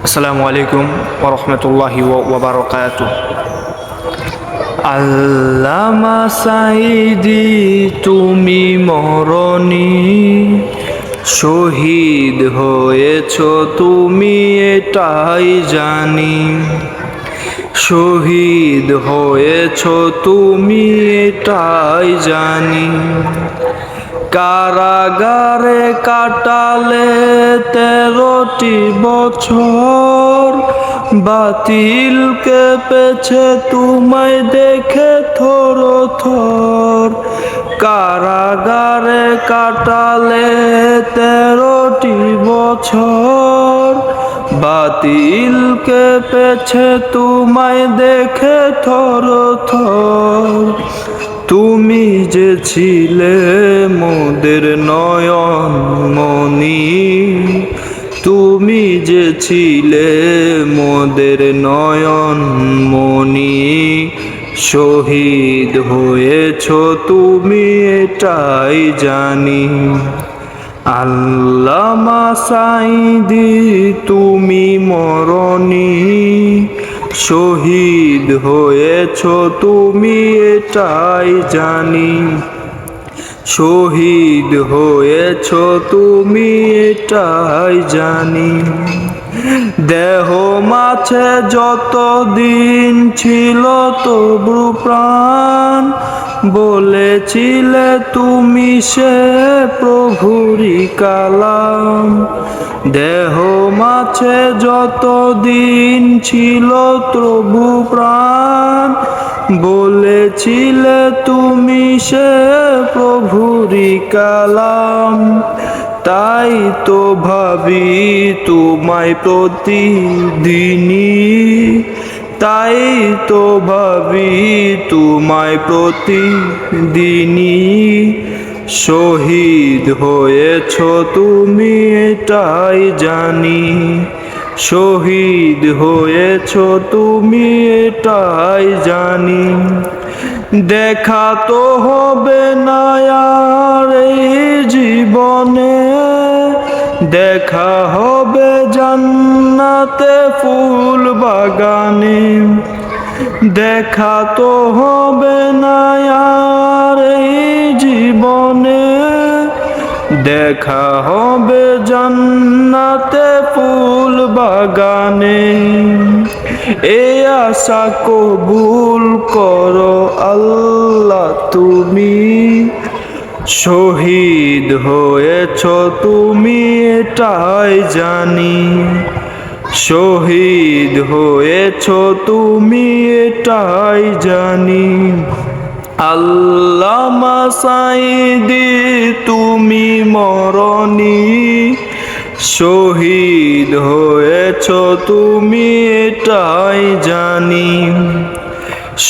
আসসালামু আলাইকুম ওয়া রাহমাতুল্লাহি ওয়া বারাকাতুহু। আল্লামা সাঈদী তুমি মরণী, শহীদ হয়েছ তুমি এটাই জানি। শহীদ হয়েছ তুমি এটাই জানি। কারাগারে কাটালে 13টি বছর, বাতিল কেঁপেছে তোমায় দেখে থর থর। কারাগারে কাটালে 13টি বছর, বাতিল কেঁপেছে তোমায় দেখে থর থর। তুমি যে ছিলে মোদের নয়ন মনি, তুমি যে ছিলে মোদের নয়ন মনি। শহীদ হয়েছ তুমি এটাই জানি। আল্লামা সাঈদী তুমি মরণী, শহীদ হয়েছ তুমি এটাই জানি। শহীদ হয়েছ তুমি এটাই জানি। দেহ মাঝে যতদিন ছিল তবু প্রাণ, বলেছিলে তুমি সে প্রভুরই কালাম। দেহ মাঝে যতদিন ছিল তবু প্রাণ, বলেছিলে তুমি সে প্রভুরই কালাম। তাই তো ভাবি তোমায় প্রতিদিনই, তাই তো ভাবি তোমায় প্রতিদিনই। শহীদ হয়েছ তুমি এটাই জানি। শহীদ হয়েছ তুমি এটাই জানি। দেখা তো হবে না আর এই জীবনে, দেখা হবে জান্নাতে ফুল বাগানে। দেখা তো হবে না আর এই জীবনে, দেখা হবে জান্নাতে ফুল বাগানে। এ আশা কবুল করো আল্লাহ তুমি। শহীদ হয়েছ তুমি এটাই জানি। শহীদ হয়েছ তুমি এটাই জানি। আল্লামা সাঈদী তুমি মরণী, শহীদ হয়েছ তুমি এটাই জানি।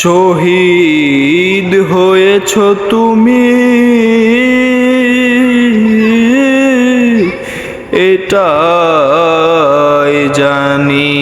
শহীদ হয়েছ তুমি এটাই জানি।